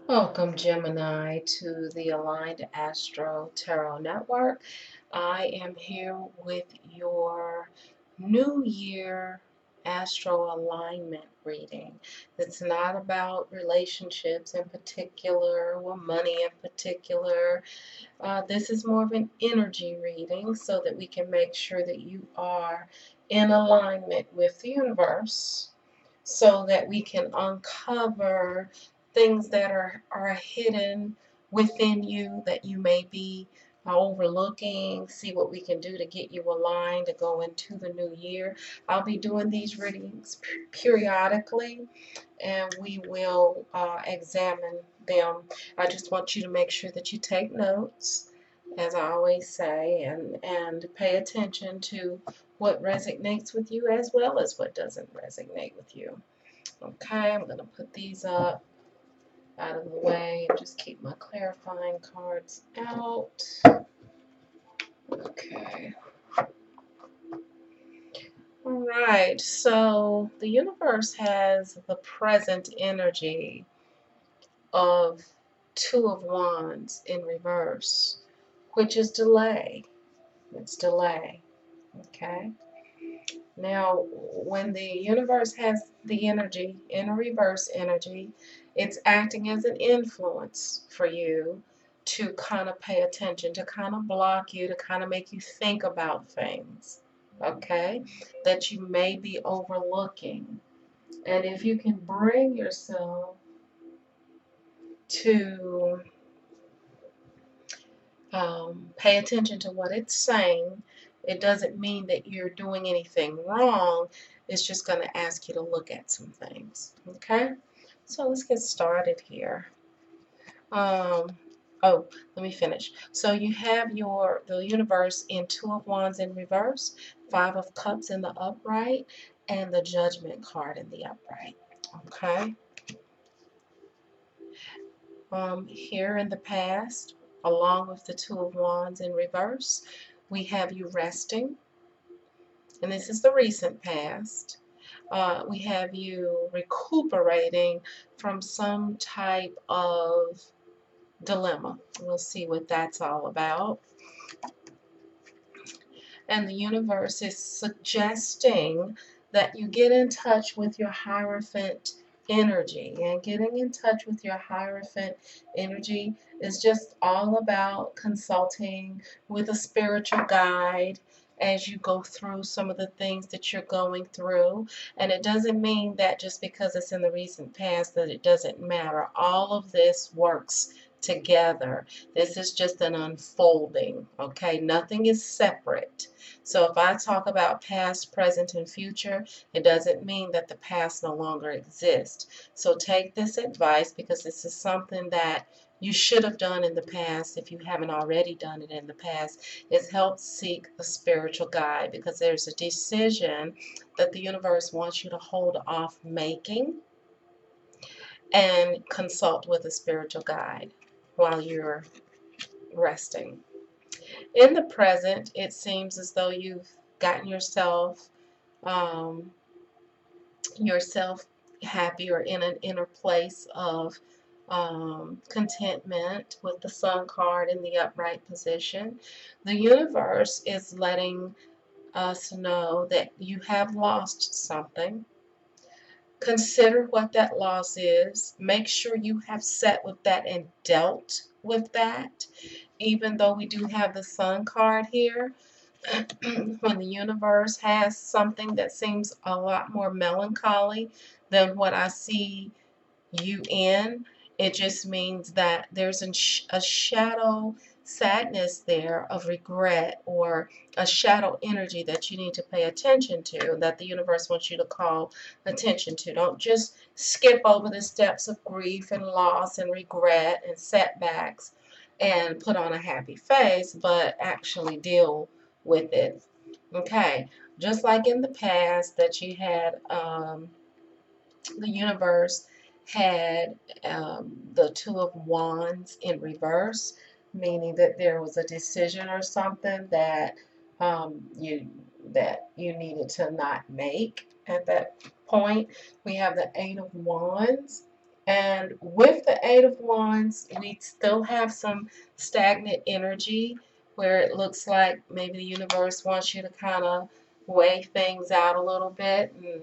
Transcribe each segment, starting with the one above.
Welcome, Gemini, to the Aligned Astro Tarot Network. I am here with your New Year Astro Alignment reading. It's not about relationships in particular or money in particular. This is more of an energy reading so that we can make sure that you are in alignment with the universe so that we can uncover things that are hidden within you that you may be overlooking, see what we can do to get you aligned to go into the new year. I'll be doing these readings periodically and we will examine them. I just want you to make sure that you take notes, as I always say, and pay attention to what resonates with you as well as what doesn't resonate with you. Okay, I'm going to put these up out of the way and just keep my clarifying cards out. Okay. All right, so the universe has the present energy of Two of Wands in reverse, which is delay. It's delay. Okay. Now, when the universe has the energy in reverse energy, it's acting as an influence for you to kind of pay attention, to kind of block you, to kind of make you think about things, okay, that you may be overlooking. And if you can bring yourself to pay attention to what it's saying. It doesn't mean that you're doing anything wrong. It's just going to ask you to look at some things. Okay? So let's get started here. Um, oh, let me finish. So you have the universe in Two of Wands in reverse, Five of Cups in the upright, and the Judgment card in the upright. Okay? Here in the past, along with the Two of Wands in reverse, we have you resting, and this is the recent past. We have you recuperating from some type of dilemma. We'll see what that's all about. And the universe is suggesting that you get in touch with your Hierophant energy. And getting in touch with your Hierophant energy is just all about consulting with a spiritual guide as you go through some of the things that you're going through. And it doesn't mean that just because it's in the recent past that it doesn't matter. All of this works together. This is just an unfolding, okay? Nothing is separate. So if I talk about past, present, and future, it doesn't mean that the past no longer exists. So take this advice because this is something that you should have done in the past if you haven't already done it in the past, is help seek a spiritual guide because there's a decision that the universe wants you to hold off making and consult with a spiritual guide while you're resting. In the present, it seems as though you've gotten um, yourself happy or in an inner place of contentment with the Sun card in the upright position. The universe is letting us know that you have lost something. Consider what that loss is. Make sure you have sat with that and dealt with that. Even though we do have the Sun card here, when the universe has something that seems a lot more melancholy than what I see you in, it just means that there's a shadow sadness there of regret or a shadow energy that you need to pay attention to, that the universe wants you to call attention to. Don't just skip over the steps of grief and loss and regret and setbacks and put on a happy face, but actually deal with it. Okay, just like in the past that you had the universe had the Two of Wands in reverse, meaning that there was a decision or something that you needed to not make at that point. We have the Eight of Wands And with the Eight of Wands, we still have some stagnant energy where it looks like maybe the universe wants you to kind of weigh things out a little bit and,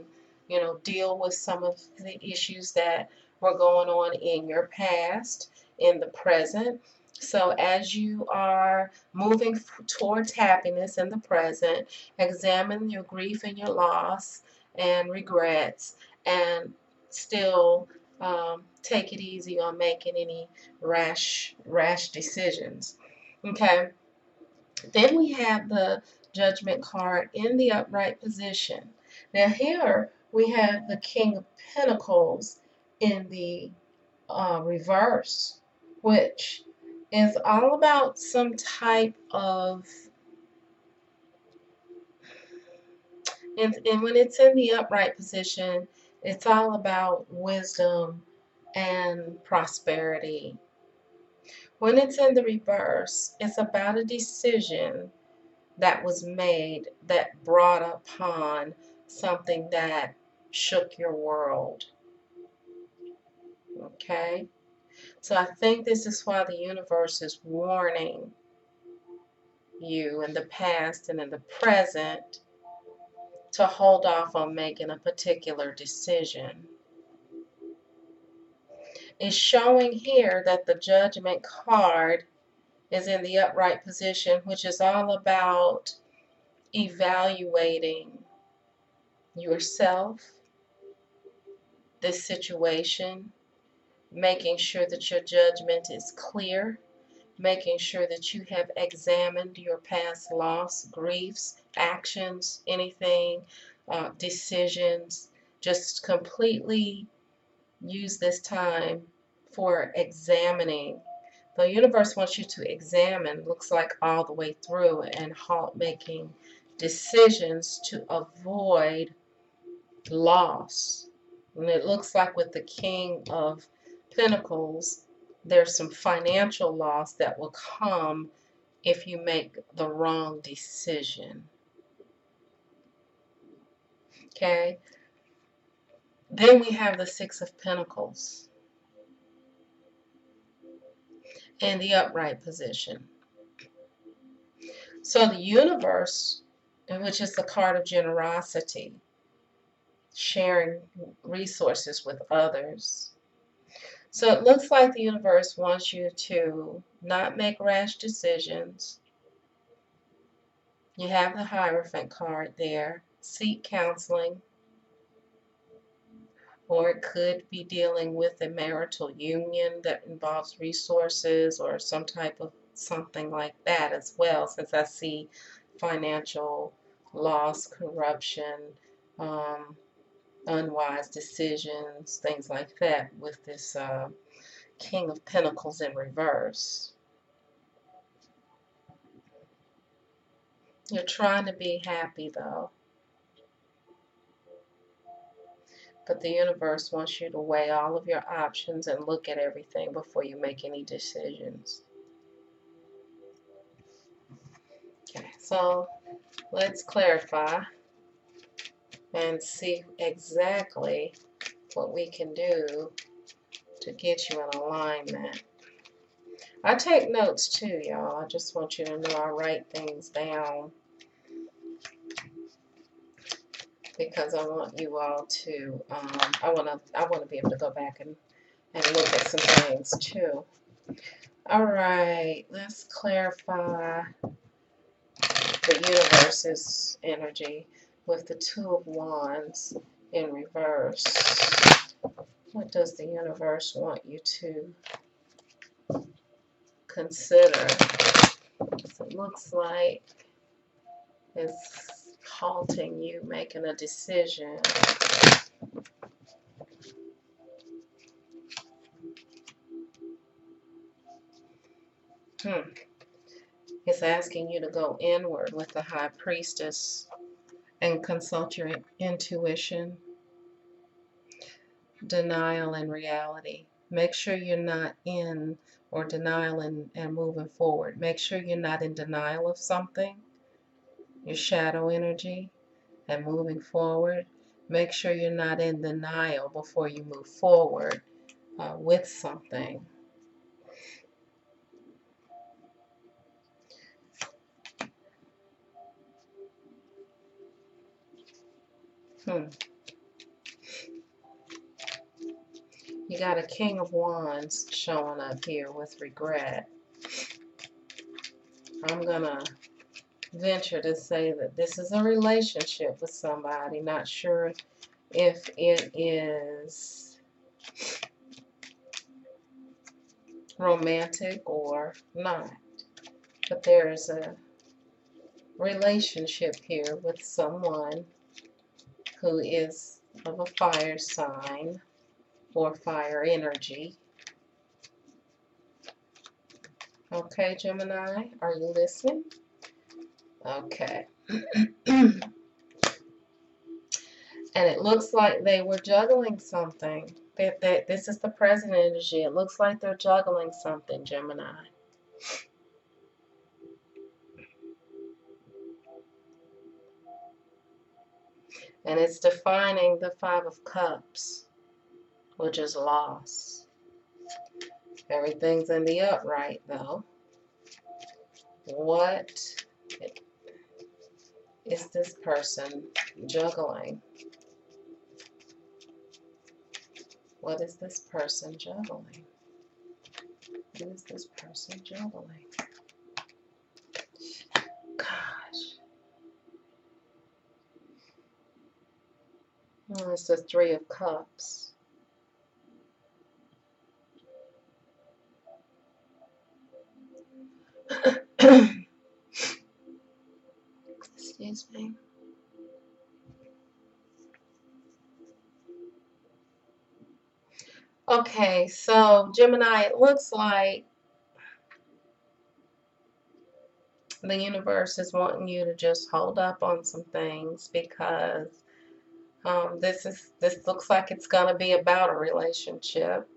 deal with some of the issues that were going on in your past, in the present. So as you are moving towards happiness in the present, examine your grief and your loss and regrets, and still take it easy on making any rash decisions. Okay. Then we have the Judgment card in the upright position. Now here we have the King of Pentacles in the reverse, which is all about some type of, and when it's in the upright position, it's all about wisdom and prosperity. When it's in the reverse, it's about a decision that was made that brought upon something that shook your world. Okay? So I think this is why the universe is warning you in the past and in the present to hold off on making a particular decision. It's showing here that the Judgment card is in the upright position, which is all about evaluating yourself, this situation, making sure that your judgment is clear, making sure that you have examined your past loss, griefs, actions, anything, decisions. Just completely use this time for examining. The universe wants you to examine, looks like all the way through, and halt making decisions to avoid loss. And it looks like with the King of Pentacles, there's some financial loss that will come if you make the wrong decision. Okay? Then we have the Six of Pentacles in the upright position. So the universe, which is the card of generosity, sharing resources with others. So it looks like the universe wants you to not make rash decisions. You have the Hierophant card there. Seek counseling. Or it could be dealing with a marital union that involves resources or some type of something like that as well, since I see financial loss, corruption, unwise decisions, things like that with this King of Pentacles in reverse. You're trying to be happy though, but the universe wants you to weigh all of your options and look at everything before you make any decisions. Okay, so let's clarify and see exactly what we can do to get you in alignment. I take notes too, y'all. I just want you to know I write things down because I want you all to, I want to be able to go back and look at some things too. All right, let's clarify the universe's energy with the Two of Wands in reverse. What does the universe want you to consider? So it looks like it's halting you making a decision. It's asking you to go inward with the High Priestess and consult your intuition. Denial and reality. Make sure you're not in or denial and moving forward. Make sure you're not in denial of something, your shadow energy, and moving forward. Make sure you're not in denial before you move forward. with something. You got a King of Wands showing up here with regret. I'm going to venture to say that this is a relationship with somebody. Not sure if it is romantic or not. But there is a relationship here with someone who is of a fire sign or fire energy. Okay, Gemini, are you listening? Okay. And it looks like they were juggling something. This is the present energy. It looks like they're juggling something, Gemini. And it's defining the Five of Cups, which is loss. Everything's in the upright, though. What is this person juggling? What is this person juggling? What is this person juggling? Gosh. Oh, it's the Three of Cups. Excuse me. Okay, so Gemini, it looks like the universe is wanting you to just hold up on some things because this looks like it's going to be about a relationship.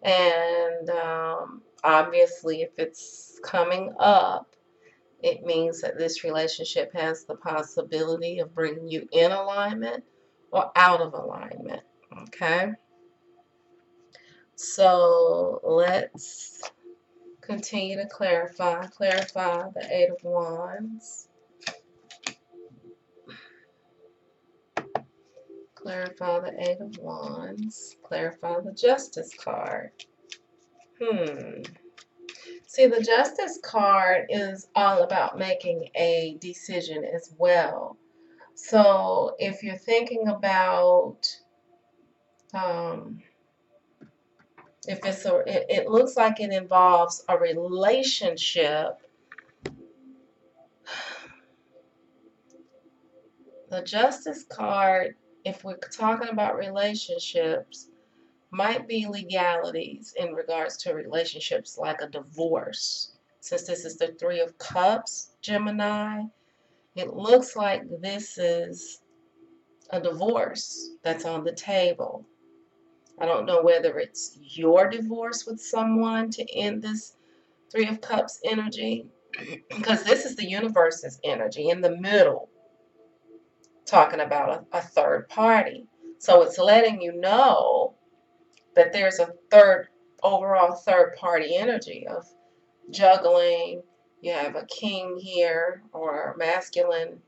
And obviously, if it's coming up, it means that this relationship has the possibility of bringing you in alignment or out of alignment. Okay? So let's continue to clarify. Clarify the Eight of Wands. Clarify the Eight of Wands. Clarify the Justice card. See, the Justice card is all about making a decision as well. So if you're thinking about, if it's it looks like it involves a relationship. The Justice card, if we're talking about relationships, might be legalities in regards to relationships like a divorce. Since this is the Three of Cups, Gemini, it looks like this is a divorce that's on the table. I don't know whether it's your divorce with someone to end this Three of Cups energy, because this is the universe's energy in the middle, talking about a third party. So it's letting you know that there's a overall third party energy of juggling. You have a king here, or a masculine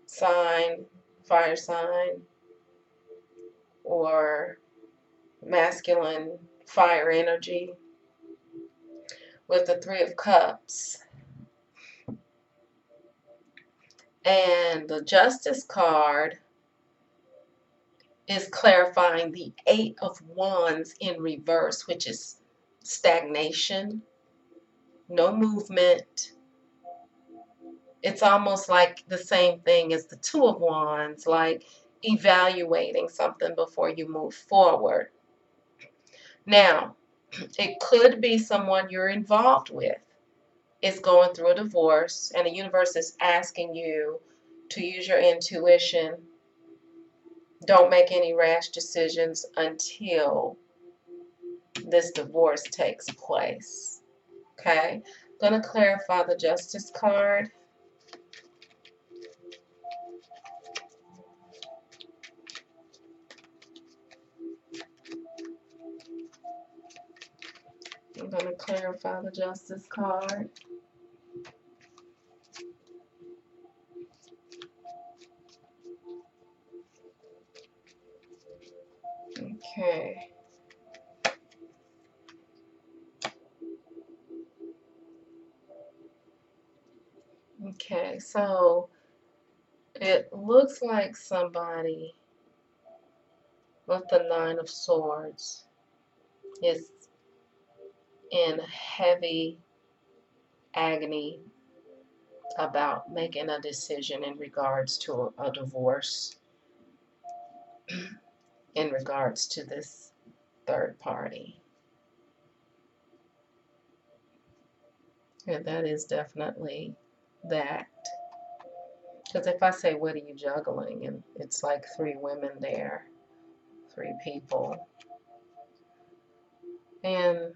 sign, fire sign, or masculine fire energy with the Three of Cups. And the Justice card is clarifying the Eight of Wands in reverse, which is stagnation, no movement. It's almost like the same thing as the Two of Wands, like evaluating something before you move forward. Now, it could be someone you're involved with is going through a divorce, and the universe is asking you to use your intuition. Don't make any rash decisions until this divorce takes place. Okay? I'm going to clarify the Justice card. I'm going to clarify the Justice card. Okay. Okay, so it looks like somebody with the Nine of Swords is in heavy agony about making a decision in regards to a divorce, in regards to this third party. And that is definitely that. Because if I say, what are you juggling? And it's like 3 women there, 3 people. And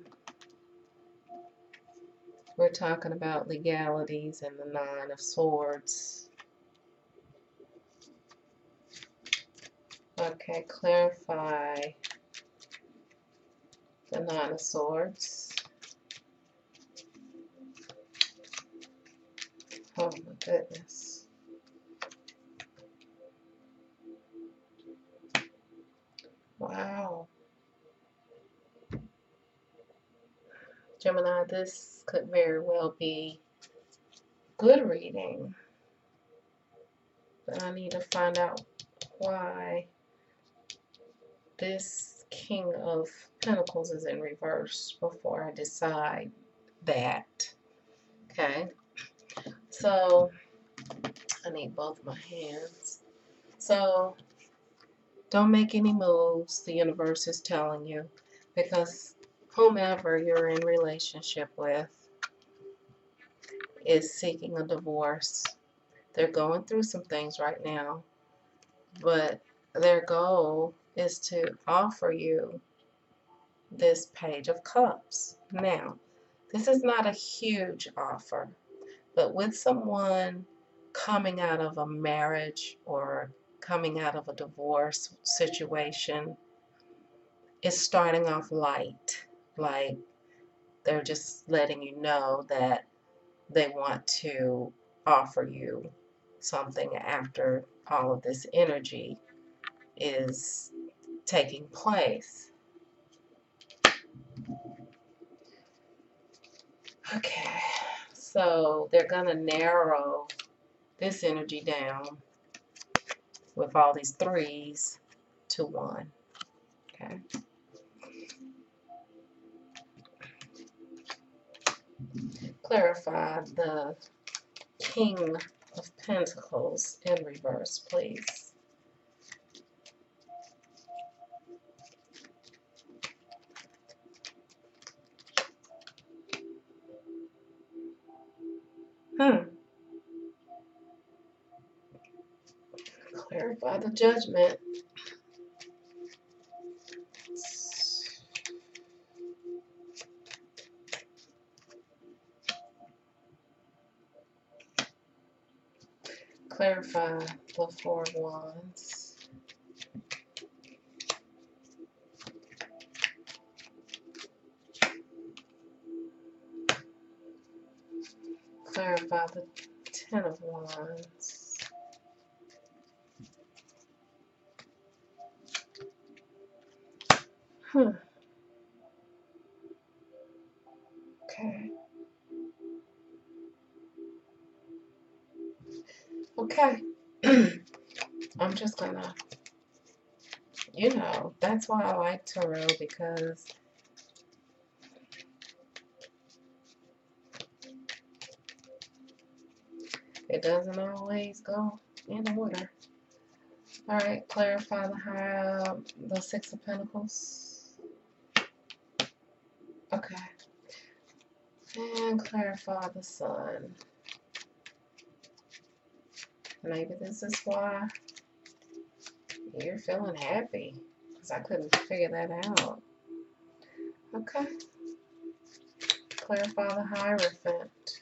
we're talking about legalities and the Nine of Swords. Okay, clarify the Nine of Swords. Oh my goodness. Wow. Gemini, this could very well be good reading. But I need to find out why this King of Pentacles is in reverse before I decide that. Okay. So I need both my hands. So don't make any moves, the universe is telling you, because whomever you're in relationship with is seeking a divorce. They're going through some things right now, but their goal is to offer you this Page of Cups. Now, this is not a huge offer, but with someone coming out of a marriage or coming out of a divorce situation, it's starting off light. Like they're just letting you know that they want to offer you something after all of this energy is taking place. Okay, so they're going to narrow this energy down with all these 3s to 1. Okay. Clarify the King of Pentacles in reverse, please. Clarify the Judgment. Clarify the 4 of Wands. Clarify the 10 of Wands. Okay. Okay. I'm just gonna, that's why I like tarot, because it doesn't always go in order. Alright, clarify the 6 of Pentacles. Okay. And clarify the Sun. Maybe this is why you're feeling happy, because I couldn't figure that out. Okay. Clarify the Hierophant.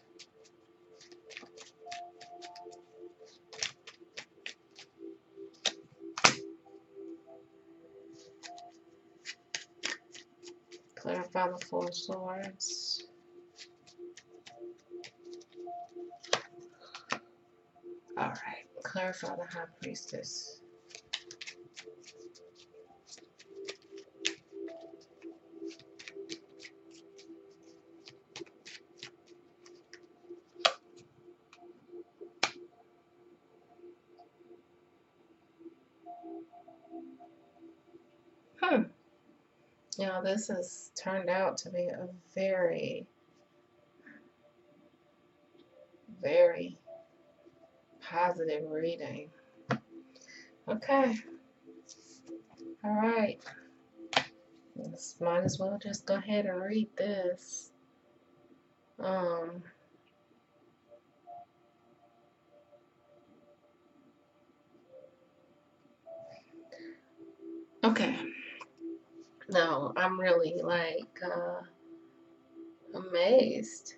Clarify Clarify the Four of Swords. All right. Clarify the High Priestess. Now, this has turned out to be a very, very positive reading. Okay. All right. Might as well just go ahead and read this. Okay. No, I'm really like amazed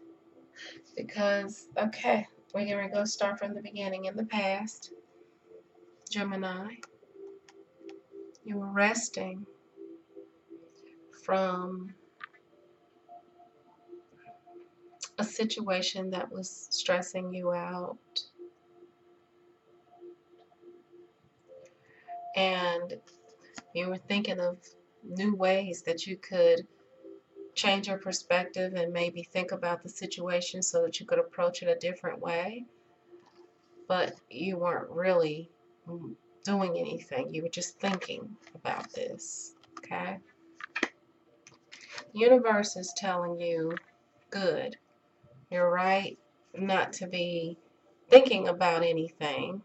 because, okay, we're going to go start from the beginning. In the past, Gemini, you were resting from a situation that was stressing you out, and you were thinking of new ways that you could change your perspective and maybe think about the situation so that you could approach it a different way, but you weren't really doing anything. You were just thinking about this, okay? The universe is telling you, good, you're right not to be thinking about anything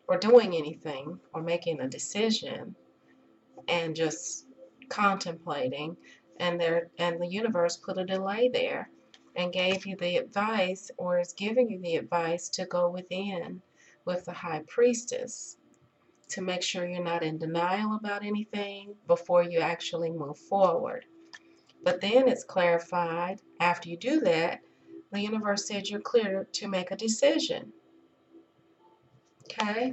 or doing anything or making a decision and just contemplating, and the universe put a delay there and gave you the advice, or is giving you the advice, to go within with the High Priestess to make sure you're not in denial about anything before you actually move forward. But then it's clarified after you do that, the universe said you're clear to make a decision. Okay?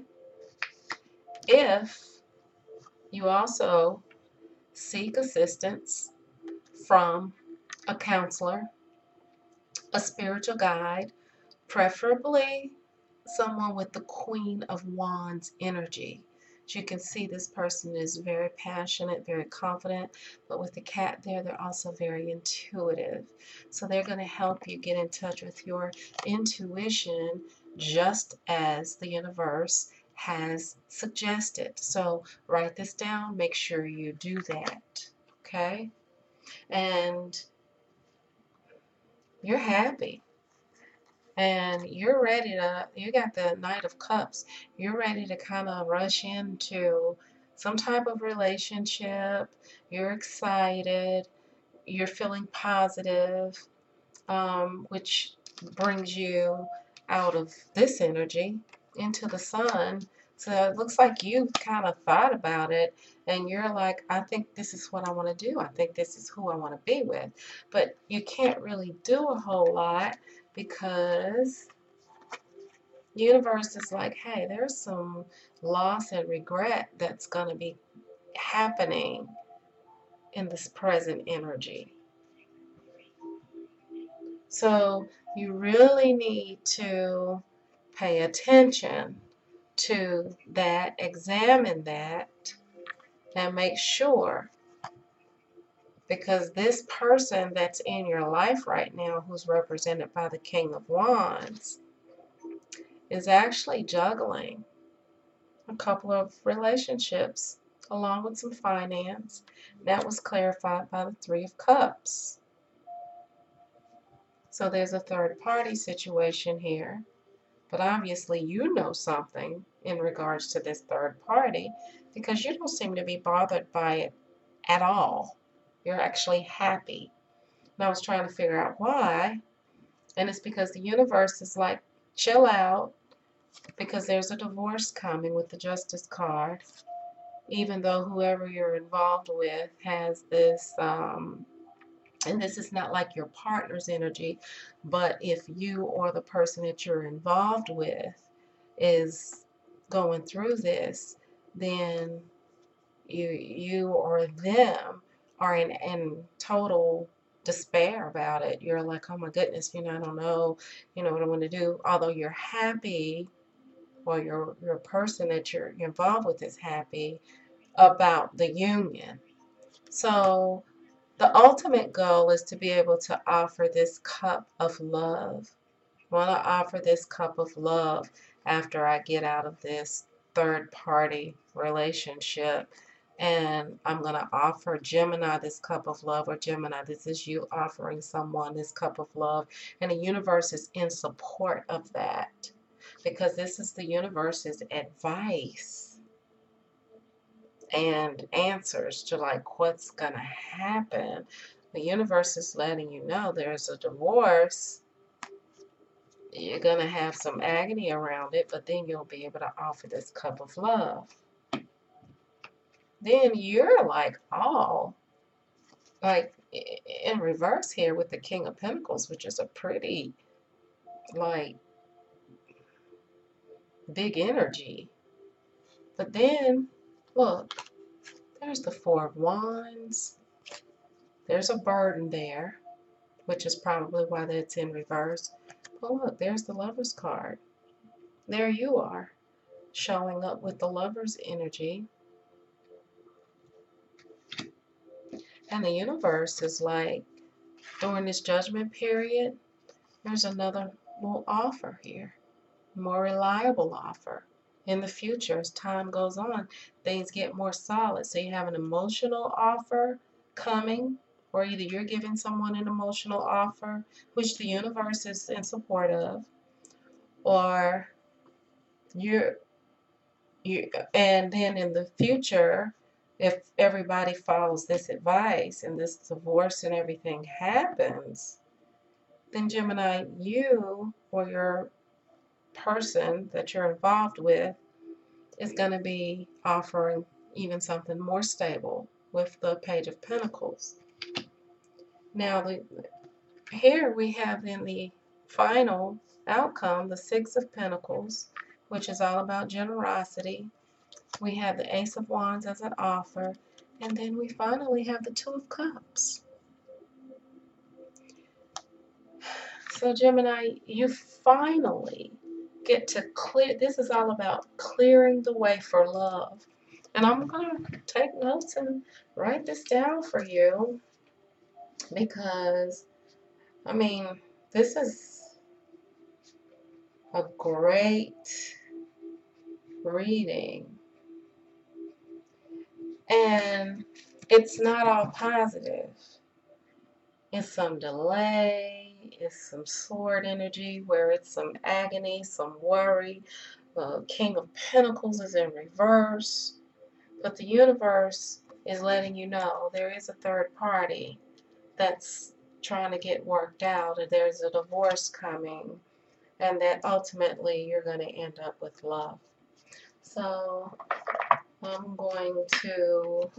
If you also seek assistance from a counselor, a spiritual guide, preferably someone with the Queen of Wands energy. As you can see, this person is very passionate, very confident, but with the cat there, they're also very intuitive. So they're going to help you get in touch with your intuition, just as the universe has suggested. So write this down, make sure you do that, okay? And you're happy. And you're ready to, you got the Knight of Cups, you're ready to kind of rush into some type of relationship. You're excited, you're feeling positive, which brings you out of this energy into the sun. So it looks like you've kind of thought about it and you're like, I think this is what I want to do. I think this is who I want to be with. But you can't really do a whole lot because the universe is like, hey, there's some loss and regret that's going to be happening in this present energy. So you really need to pay attention to that, examine that, and make sure, because this person that's in your life right now, who's represented by the King of Wands, is actually juggling a couple of relationships along with some finance. That was clarified by the Three of Cups. So there's a third party situation here. But obviously you know something in regards to this third party because you don't seem to be bothered by it at all. You're actually happy. And I was trying to figure out why. And it's because the universe is like, chill out, because there's a divorce coming with the Justice card. Even though whoever you're involved with has this, and this is not like your partner's energy, but if you or the person that you're involved with is going through this, then you or them are in total despair about it. You're like, oh my goodness, I don't know, what I want to do. Although you're happy, or your person that you're involved with is happy about the union. So the ultimate goal is to be able to offer this cup of love. I want to offer this cup of love after I get out of this third party relationship. And I'm going to offer Gemini this cup of love, or Gemini, this is you offering someone this cup of love. And the universe is in support of that, because this is the universe's advice and answers to like what's going to happen. The universe is letting you know there's a divorce. You're going to have some agony around it, but then you'll be able to offer this cup of love. Then you're like, oh, like in reverse here with the King of Pentacles, which is a pretty, like, big energy. But then, look, there's the Four of Wands. There's a burden there, which is probably why that's in reverse. But look, there's the Lover's card. There you are, showing up with the Lover's energy. And the universe is like, during this judgment period, there's another little offer here, more reliable offer. In the future, as time goes on, things get more solid. So you have an emotional offer coming, or either you're giving someone an emotional offer, which the universe is in support of, or you're you and then in the future, if everybody follows this advice and this divorce and everything happens, then Gemini, you or your person that you're involved with is going to be offering even something more stable with the Page of Pentacles. Now, here we have in the final outcome the Six of Pentacles, which is all about generosity. We have the Ace of Wands as an offer, and then we finally have the Two of Cups. So Gemini, you finally get to clear. This is all about clearing the way for love. And I'm going to take notes and write this down for you, because, I mean, this is a great reading. And it's not all positive. It's some delay, it's some sword energy where it's some agony, some worry. King of Pentacles is in reverse. But the universe is letting you know there is a third party that's trying to get worked out, and there's a divorce coming, and that ultimately you're going to end up with love. So I'm going to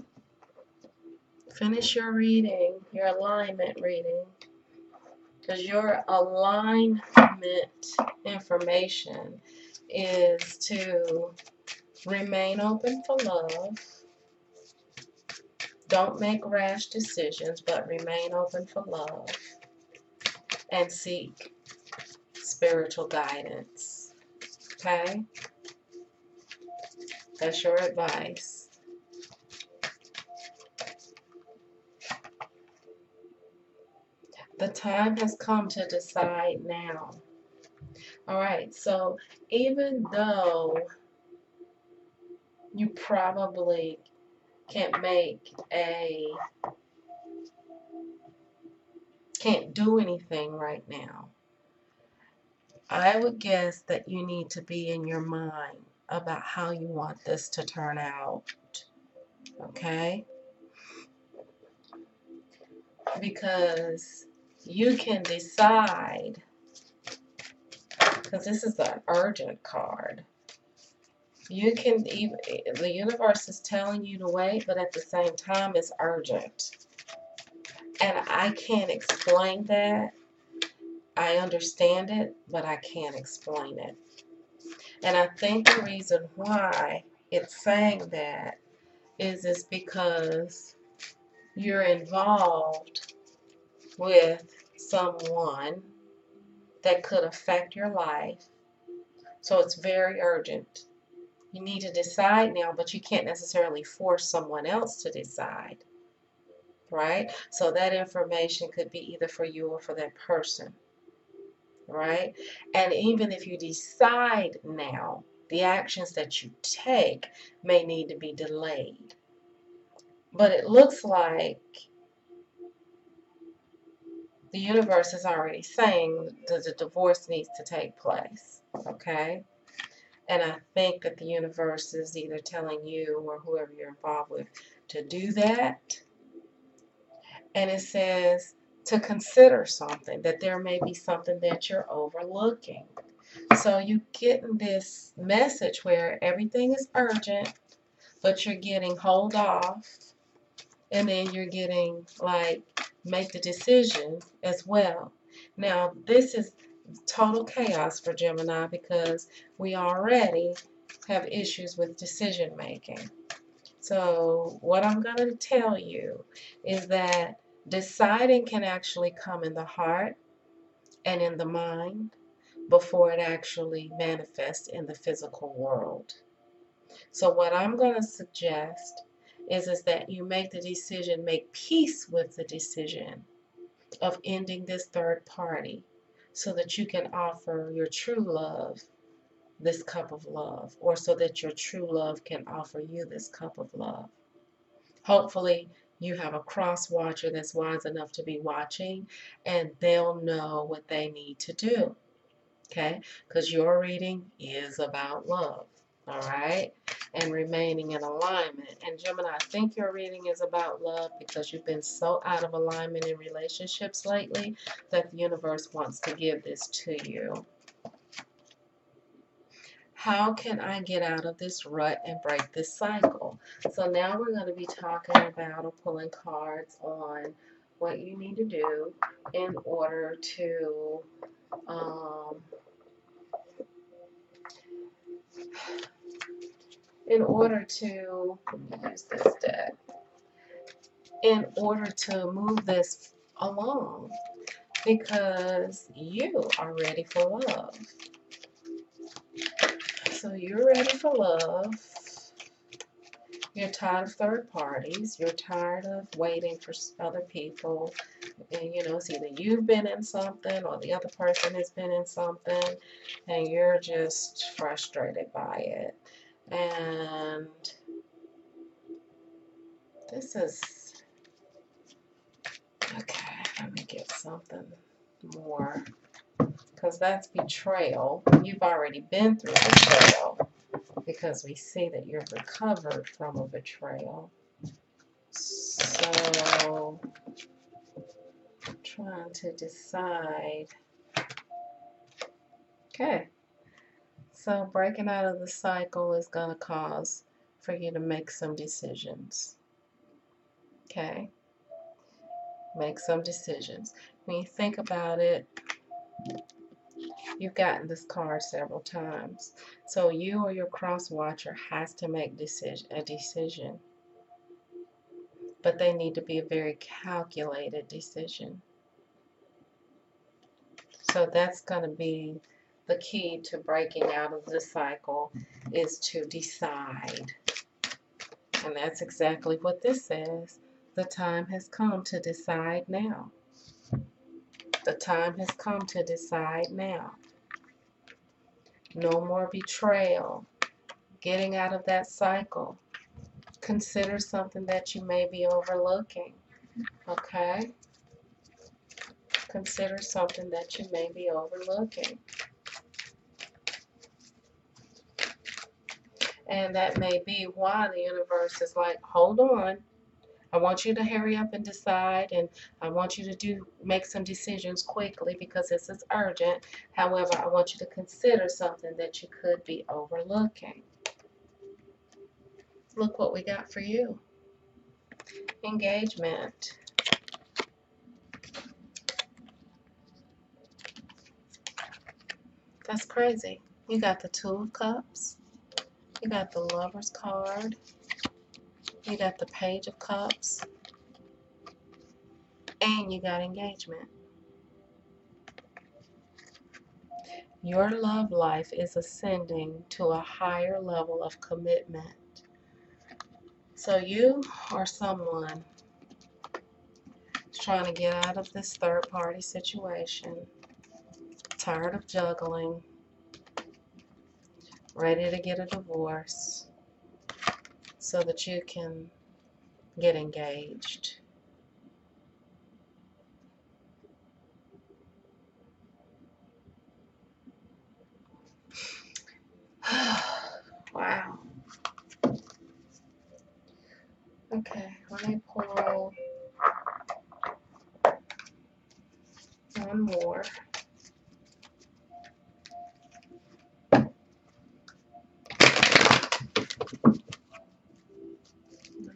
finish your reading, your alignment reading, because your alignment information is to remain open for love. Don't make rash decisions, but remain open for love and seek spiritual guidance. Okay? That's your advice. The time has come to decide now. All right, so even though you probably can't do anything right now, I would guess that you need to be in your mind about how you want this to turn out. Okay? Because you can decide, because this is an urgent card. You can even, the universe is telling you to wait, but at the same time it's urgent. And I can't explain that. I understand it, but I can't explain it. And I think the reason why it's saying that is because you're involved with someone that could affect your life. So it's very urgent. You need to decide now, but you can't necessarily force someone else to decide, right? So that information could be either for you or for that person, right? And even if you decide now, the actions that you take may need to be delayed. But it looks like the universe is already saying that the divorce needs to take place, okay? And I think that the universe is either telling you or whoever you're involved with to do that. And it says to consider something, that there may be something that you're overlooking. So you getting this message where everything is urgent, but you're getting hold off, and then you're getting like make the decision as well. Now this is total chaos for Gemini because we already have issues with decision making. So what I'm going to tell you is that deciding can actually come in the heart and in the mind before it actually manifests in the physical world. So what I'm going to suggest is that you make the decision, make peace with the decision of ending this third party so that you can offer your true love this cup of love, or so that your true love can offer you this cup of love. Hopefully you have a cross watcher that's wise enough to be watching, and they'll know what they need to do, okay? Because your reading is about love, all right? And remaining in alignment. And Gemini, I think your reading is about love because you've been so out of alignment in relationships lately that the universe wants to give this to you. How can I get out of this rut and break this cycle? So now we're going to be talking about or pulling cards on what you need to do in order to use this deck, in order to move this along, because you are ready for love. So you're ready for love. You're tired of third parties. You're tired of waiting for other people. And, you know, it's either you've been in something or the other person has been in something, and you're just frustrated by it. And this is, okay, let me get something more, because that's betrayal. You've already been through betrayal, because we see that you've recovered from a betrayal. So, trying to decide. Okay, so breaking out of the cycle is going to cause for you to make some decisions. Okay, make some decisions. When you think about it, you've gotten this card several times. So you or your cross watcher has to make a decision. But they need to be a very calculated decision. So that's going to be the key to breaking out of the cycle, is to decide. And that's exactly what this says. The time has come to decide now. The time has come to decide now. No more betrayal. Getting out of that cycle. Consider something that you may be overlooking. Okay? Consider something that you may be overlooking. And that may be why the universe is like, hold on. I want you to hurry up and decide, and I want you to make some decisions quickly because this is urgent. However, I want you to consider something that you could be overlooking. Look what we got for you. Engagement. That's crazy. You got the Two of Cups. You got the Lover's card. You got the Page of Cups. and you got engagement. Your love life is ascending to a higher level of commitment. So you or someone is trying to get out of this third party situation, tired of juggling, ready to get a divorce so that you can get engaged. Wow. Okay, let me pull one more. Let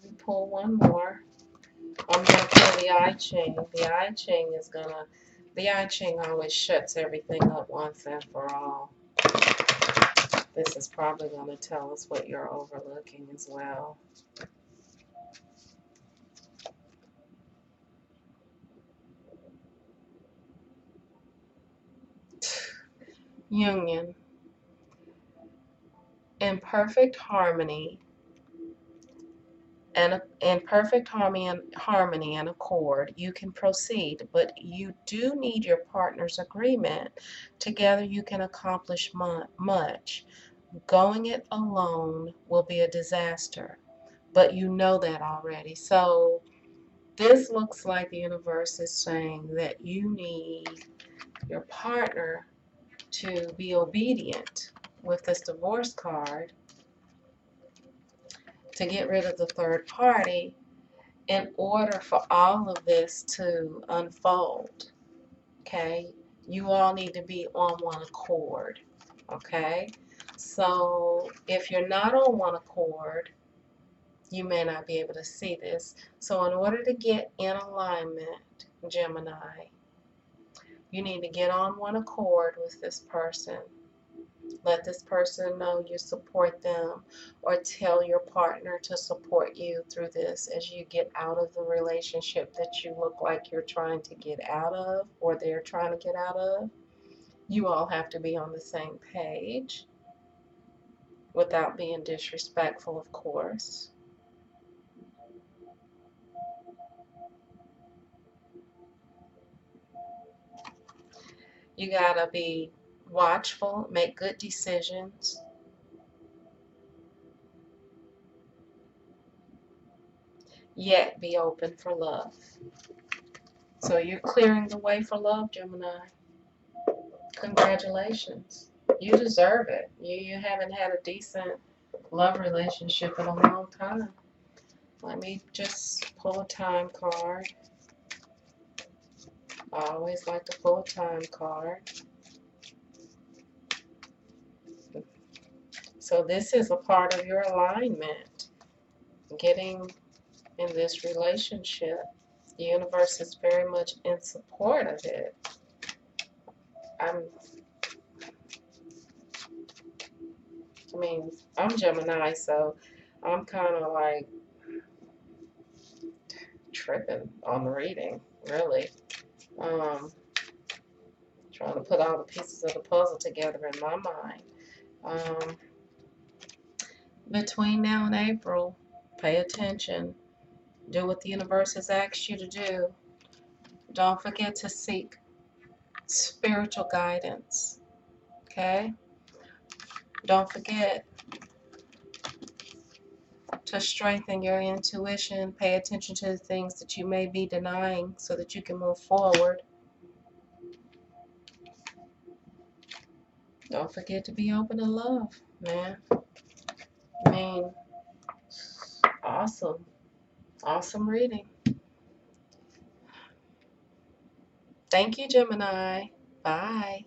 me pull one more. I'm going to pull the I Ching. The I Ching is going to, the I Ching always shuts everything up once and for all. This is probably going to tell us what you're overlooking as well. Union. In perfect harmony and in perfect harmony and accord, you can proceed, but you do need your partner's agreement. Together you can accomplish much. Going it alone will be a disaster, but you know that already. So this looks like the universe is saying that you need your partner to be obedient with this divorce card to get rid of the third party in order for all of this to unfold. Okay? You all need to be on one accord. Okay? So if you're not on one accord, you may not be able to see this. So in order to get in alignment, Gemini, you need to get on one accord with this person. Let this person know you support them, or tell your partner to support you through this as you get out of the relationship that you look like you're trying to get out of, or they're trying to get out of. You all have to be on the same page without being disrespectful, of course. You gotta be watchful, make good decisions, yet be open for love. So you're clearing the way for love, Gemini. Congratulations. You deserve it. You haven't had a decent love relationship in a long time. Let me just pull a time card. I always like to pull a time card. So this is a part of your alignment, getting in this relationship. The universe is very much in support of it. I'm Gemini, so I'm kind of like tripping on the reading, really. Trying to put all the pieces of the puzzle together in my mind. Um, Between now and April, pay attention. Do what the universe has asked you to do. Don't forget to seek spiritual guidance. Okay? Don't forget to strengthen your intuition. Pay attention to the things that you may be denying so that you can move forward. Don't forget to be open to love, man. I mean, awesome. Awesome reading. Thank you, Gemini. Bye.